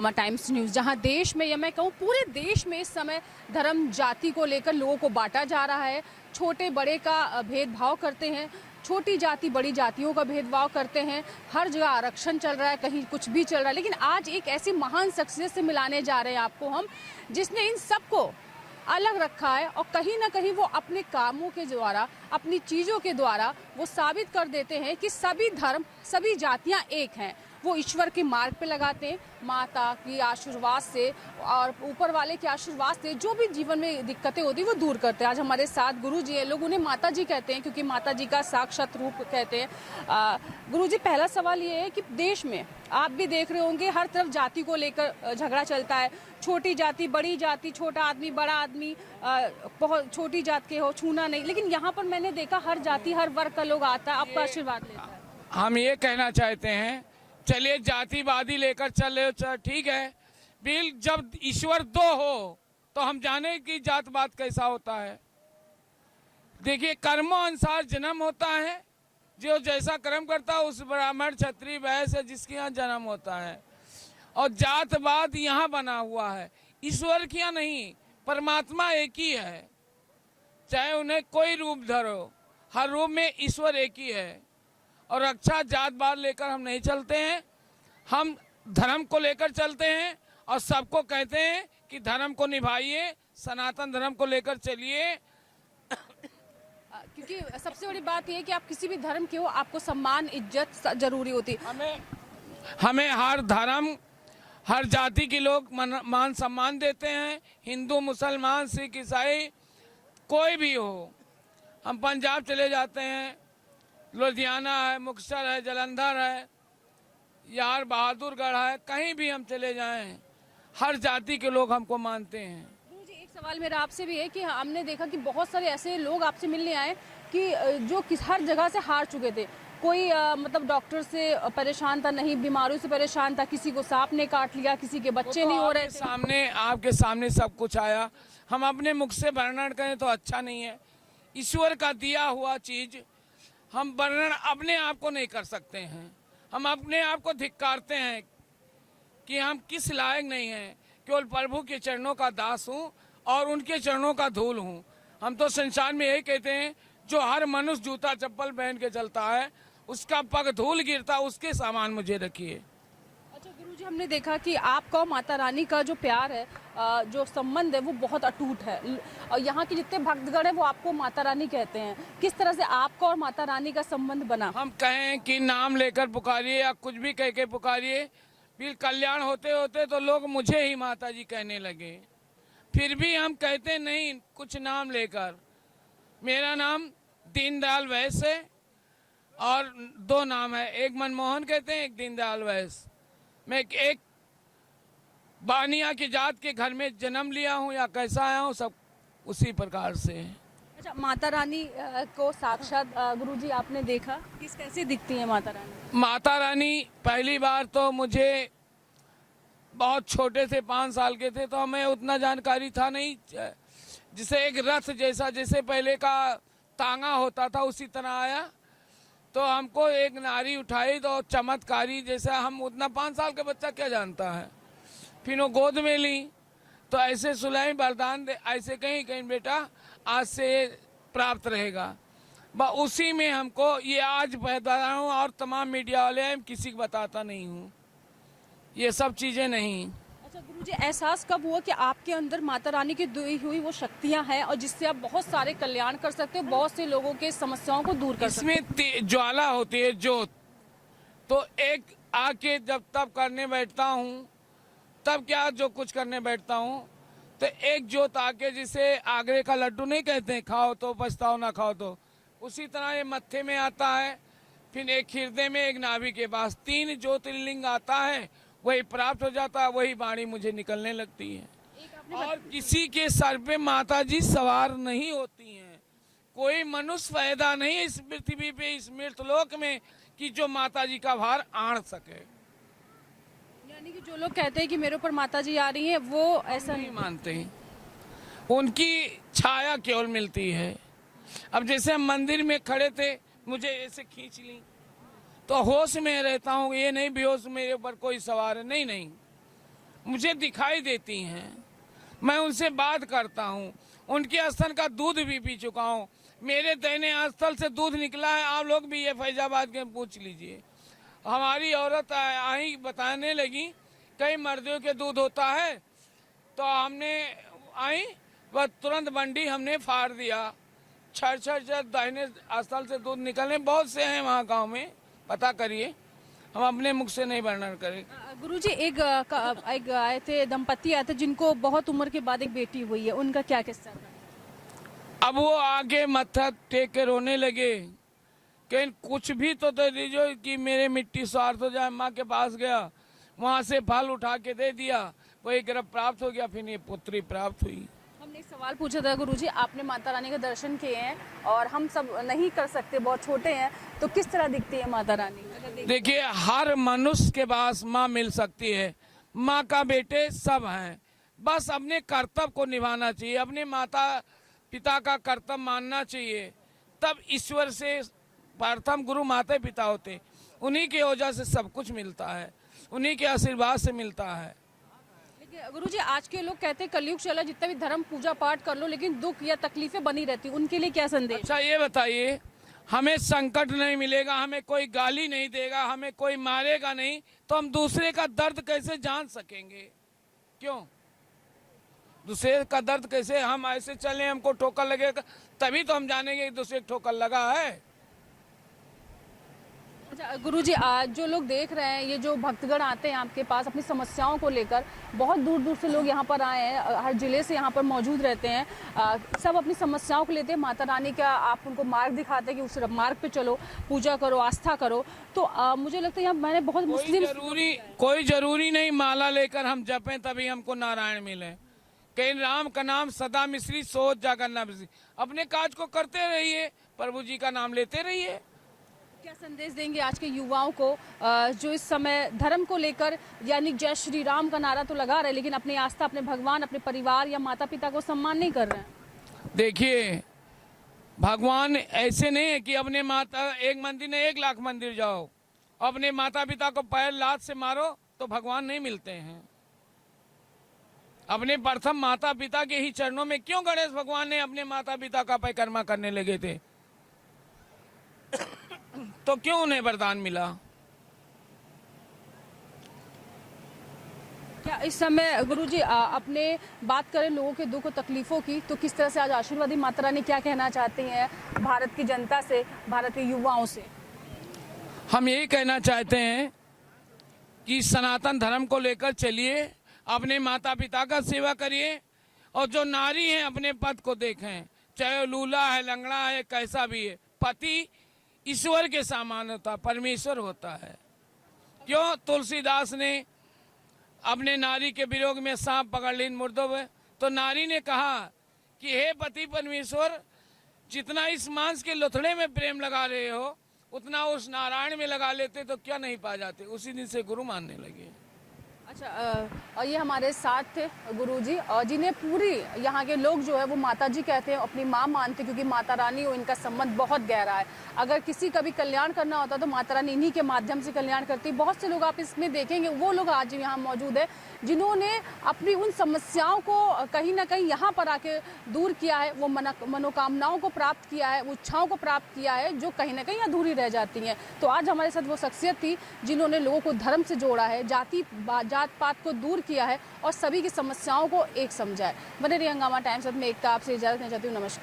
हमारा times news, जहां देश में या मैं कहूँ पूरे देश में इस समय धर्म जाति को लेकर लोगों को बांटा जा रहा है। छोटे बड़े का भेदभाव करते हैं, छोटी जाति बड़ी जातियों का भेदभाव करते हैं। हर जगह आरक्षण चल रहा है, कहीं कुछ भी चल रहा है। लेकिन आज एक ऐसी महान शख्सियत से मिलाने जा रहे हैं आपको हम, जिसने इन सबको अलग रखा है और कहीं ना कहीं वो अपने कामों के द्वारा, अपनी चीज़ों के द्वारा वो साबित कर देते हैं कि सभी धर्म, सभी जातियां एक हैं। वो ईश्वर के मार्ग पे लगाते हैं, माता की आशीर्वाद से और ऊपर वाले के आशीर्वाद से जो भी जीवन में दिक्कतें होती है वो दूर करते हैं। आज हमारे साथ गुरु जी हैं, लोग उन्हें माता जी कहते हैं क्योंकि माता जी का साक्षात रूप कहते हैं। गुरु जी, पहला सवाल ये है कि देश में आप भी देख रहे होंगे हर तरफ जाति को लेकर झगड़ा चलता है। छोटी जाति बड़ी जाति, छोटा आदमी बड़ा आदमी, बहुत छोटी जात के हो छूना नहीं। लेकिन यहाँ पर मैंने देखा हर जाति हर वर्ग का लोग आता है, आपका आशीर्वाद लेता है। हम ये कहना चाहते हैं, चलिए जातिवादी लेकर चले, ठीक है, बिल जब ईश्वर दो हो तो हम जाने कि जातवाद कैसा होता है। देखिए, कर्मों अनुसार जन्म होता है, जो जैसा कर्म करता है उस ब्राह्मण क्षत्रिय वैश्य जिसके यहाँ जन्म होता है। और जातवाद यहाँ बना हुआ है, ईश्वर के यहाँ नहीं, परमात्मा एक ही है। चाहे उन्हें कोई रूप धरो, हर रूप में ईश्वर एक ही है। और अच्छा जातवाद लेकर हम नहीं चलते हैं, हम धर्म को लेकर चलते हैं और सबको कहते हैं कि धर्म को निभाइए, सनातन धर्म को लेकर चलिए। क्योंकि सबसे बड़ी बात यह है कि आप किसी भी धर्म के हो, आपको सम्मान इज्जत जरूरी होती है। हमें हर धर्म हर जाति के लोग मान सम्मान देते हैं, हिंदू मुसलमान सिख ईसाई कोई भी हो। हम पंजाब चले जाते हैं, लुधियाना है, मुक्तसर है, जलंधर है, यार बहादुरगढ़ है, कहीं भी हम चले जाएं हर जाति के लोग हमको मानते हैं। जी, एक सवाल मेरा आपसे भी है कि हमने देखा कि बहुत सारे ऐसे लोग आपसे मिलने आए कि जो हर जगह से हार चुके थे। कोई मतलब डॉक्टर से परेशान था, नहीं बीमारियों से परेशान था, किसी को सांप ने काट लिया, किसी के बच्चे नहीं हो रहे थे। आपके सामने सब कुछ आया। हम अपने मुख से वर्णन करें तो अच्छा नहीं है। ईश्वर का दिया हुआ चीज हम वर्णन अपने आप को नहीं कर सकते हैं। हम अपने आप को धिक्कारते हैं कि हम किस लायक नहीं हैं। केवल प्रभु के चरणों का दास हूँ और उनके चरणों का धूल हूँ। हम तो संसार में यही कहते हैं, जो हर मनुष्य जूता चप्पल पहन के चलता है उसका पग धूल गिरता, उसके सामान मुझे रखिए। अच्छा गुरुजी, हमने देखा कि आपका और माता रानी का जो प्यार है, जो संबंध है वो बहुत अटूट है। और यहाँ के जितने भक्तगण हैं वो आपको माता रानी कहते हैं। किस तरह से आपका और माता रानी का संबंध बना? हम कहें कि नाम लेकर पुकारिए या कुछ भी कह के पुकारिए, फिर कल्याण होते होते तो लोग मुझे ही माता जी कहने लगे। फिर भी हम कहते नहीं, कुछ नाम लेकर। मेरा नाम दीनदयाल वैश्य है और दो नाम है, एक मनमोहन कहते हैं, एक दीनदयाल वैश्य। मैं एक बानिया की जात के घर में जन्म लिया हूँ या कैसा आया हूँ, सब उसी प्रकार से। अच्छा, माता रानी को साक्षात गुरुजी आपने देखा, कैसे दिखती है माता रानी? माता रानी पहली बार तो मुझे बहुत छोटे थे, 5 साल के थे, तो हमें उतना जानकारी था नहीं। जिसे एक रथ जैसा, जैसे पहले का तांगा होता था उसी तरह आया, तो हमको एक नारी उठाई तो चमत्कारी जैसा, हम उतना 5 साल का बच्चा क्या जानता है। फिर वो गोद में ली तो ऐसे सुलाई वरदान दे, ऐसे कहीं कहीं बेटा आज से प्राप्त रहेगा। उसी में हमको ये आज बता रहा हूँ और तमाम मीडिया वाले हैं, किसी को बताता नहीं हूँ ये सब चीज़ें नहीं। अच्छा गुरुजी, एहसास कब हुआ कि आपके अंदर माता रानी की दी हुई वो शक्तियाँ हैं और जिससे आप बहुत सारे कल्याण कर सकते हो, बहुत से लोगों के समस्याओं को दूर कर सकते हो? इसमें ज्वाला होती है, ज्योत। तो एक आके जब तब करने बैठता हूँ, तब क्या जो कुछ करने बैठता हूँ, तो एक ज्योत आके, जिसे आगरे का लड्डू नहीं कहते हैं, खाओ तो पछताओ ना खाओ तो, उसी तरह ये मत्थे में आता है, फिर एक हृदय में, एक नाभि के पास, 3 ज्योतिर्लिंग आता है, वही प्राप्त हो जाता है, वही वाणी मुझे निकलने लगती है। और किसी के सर पे माता जी सवार नहीं होती हैं। कोई मनुष्य पैदा नहीं है इस पृथ्वी पे, इस मृतलोक में, कि जो माता जी का भार आड़ सके। यानी कि जो लोग कहते हैं कि मेरे ऊपर माता जी आ रही हैं, वो ऐसा नहीं मानते हैं। उनकी छाया केवल मिलती है। अब जैसे हम मंदिर में खड़े थे, मुझे ऐसे खींच ली तो होश में रहता हूँ, ये नहीं बेहोश मेरे ऊपर कोई सवार है, नहीं। मुझे दिखाई देती हैं, मैं उनसे बात करता हूँ, उनके स्तन का दूध भी पी चुका हूँ। मेरे दैने स्थल से दूध निकला है, आप लोग भी ये फैजाबाद के पूछ लीजिए। हमारी औरत आई बताने लगी कई मर्दों के दूध होता है, तो हमने आई वह तुरंत बंडी हमने फाड़ दिया। छर दाहिने स्थल से दूध निकलने बहुत से हैं वहाँ गांव में, पता करिए, हम अपने मुख से नहीं वर्णन करें। गुरुजी, एक आए थे, दंपति आए थे जिनको बहुत उम्र के बाद एक बेटी हुई है, उनका क्या किस्सा था? अब वो आगे मत्था टेक के रोने लगे कि कुछ भी तो दे दीजिए कि मेरे मिट्टी स्वार्थ हो जाए। माँ के पास गया, वहाँ से फल उठा के दे दिया, वही गर्भ प्राप्त हो गया, फिर ये पुत्री प्राप्त हुई। हमने एक सवाल पूछा था गुरुजी, आपने माता रानी के दर्शन किए हैं और हम सब नहीं कर सकते, बहुत छोटे हैं, तो किस तरह दिखती है माता रानी? देखिए, हर मनुष्य के पास माँ मिल सकती है, माँ का बेटे सब हैं, बस अपने कर्तव्य को निभाना चाहिए, अपने माता पिता का कर्तव्य मानना चाहिए, तब ईश्वर से प्रथम गुरु माता पिता होते, उन्हीं की वजह से सब कुछ मिलता है, उन्हीं के आशीर्वाद से मिलता है। लेकिन गुरुजी, आज के लोग कहते हैं कलयुग चला, जितना भी धर्म पूजा पाठ कर लो लेकिन दुख या तकलीफें बनी रहती, उनके लिए क्या संदेश? अच्छा ये बताइए, हमें संकट नहीं मिलेगा, हमें कोई गाली नहीं देगा, हमें कोई मारेगा नहीं, तो हम दूसरे का दर्द कैसे जान सकेंगे? क्यों दूसरे का दर्द कैसे? हम ऐसे चले हमको ठोकर लगेगा तभी तो हम जानेंगे कि दूसरे ठोकर लगा है। अच्छा गुरुजी, आज जो लोग देख रहे हैं, ये जो भक्तगण आते हैं आपके पास अपनी समस्याओं को लेकर, बहुत दूर दूर से लोग यहाँ पर आए हैं, हर जिले से यहाँ पर मौजूद रहते हैं, सब अपनी समस्याओं को लेते हैं, माता रानी का आप उनको मार्ग दिखाते हैं कि उस मार्ग पे चलो, पूजा करो, आस्था करो। तो मुझे लगता है यहाँ मैंने बहुत मुस्लिम, कोई जरूरी नहीं माला लेकर हम जपें तभी हमको नारायण मिले। कहीं राम का नाम सदा मिश्री सोच जाकर न मिश्री, अपने काज को करते रहिए, प्रभु जी का नाम लेते रहिए। क्या संदेश देंगे आज के युवाओं को जो इस समय धर्म को लेकर, यानी जय श्री राम का नारा तो लगा रहे लेकिन अपनी आस्था, अपने भगवान, अपने परिवार या माता पिता को सम्मान नहीं कर रहे हैं? देखिए, भगवान ऐसे नहीं है कि अपने माता, एक मंदिर ने 1 लाख मंदिर जाओ, अपने माता पिता को पैर लात से मारो तो भगवान नहीं मिलते हैं। अपने प्रथम माता पिता के ही चरणों में क्यों गणेश भगवान ने अपने माता पिता का परिक्रमा करने लगे थे? तो क्यों उन्हें वरदान मिला? क्या इस समय गुरुजी अपने बात करें लोगों के दुख और तकलीफों की, तो किस तरह से आज आशीर्वादी माता रानी क्या कहना चाहती हैं भारत की जनता से, भारत के युवाओं से? हम यही कहना चाहते हैं कि सनातन धर्म को लेकर चलिए, अपने माता पिता का सेवा करिए, और जो नारी हैं अपने पद को देखें, चाहे लूला है, लंगड़ा है, कैसा भी है, पति ईश्वर के समान होता, परमेश्वर होता है। क्यों तुलसीदास ने अपने नारी के वियोग में सांप पकड़ ली मुर्दों में, तो नारी ने कहा कि हे पति परमेश्वर, जितना इस मांस के लोथड़े में प्रेम लगा रहे हो उतना उस नारायण में लगा लेते तो क्या नहीं पा जाते। उसी दिन से गुरु मानने लगे। अच्छा, और ये हमारे साथ थे गुरुजी, और जिन्हें पूरी यहाँ के लोग जो है वो माता जी कहते हैं, अपनी माँ मानते, क्योंकि माता रानी और इनका संबंध बहुत गहरा है। अगर किसी का भी कल्याण करना होता तो माता रानी इन्हीं के माध्यम से कल्याण करती। बहुत से लोग आप इसमें देखेंगे, वो लोग आज यहाँ मौजूद है जिन्होंने अपनी उन समस्याओं को कहीं ना कहीं यहाँ पर आके दूर किया है, वो मनोकामनाओं को प्राप्त किया है, वो इच्छाओं को प्राप्त किया है जो कहीं ना कहीं अधूरी रह जाती हैं। तो आज हमारे साथ वो शख्सियत थी जिन्होंने लोगों को धर्म से जोड़ा है, जात पात को दूर किया है और सभी की समस्याओं को एक समझा है। बने रहिए हंगामा टाइम्स में, एकता आपसे इजाजत लेना चाहती हूँ। नमस्कार।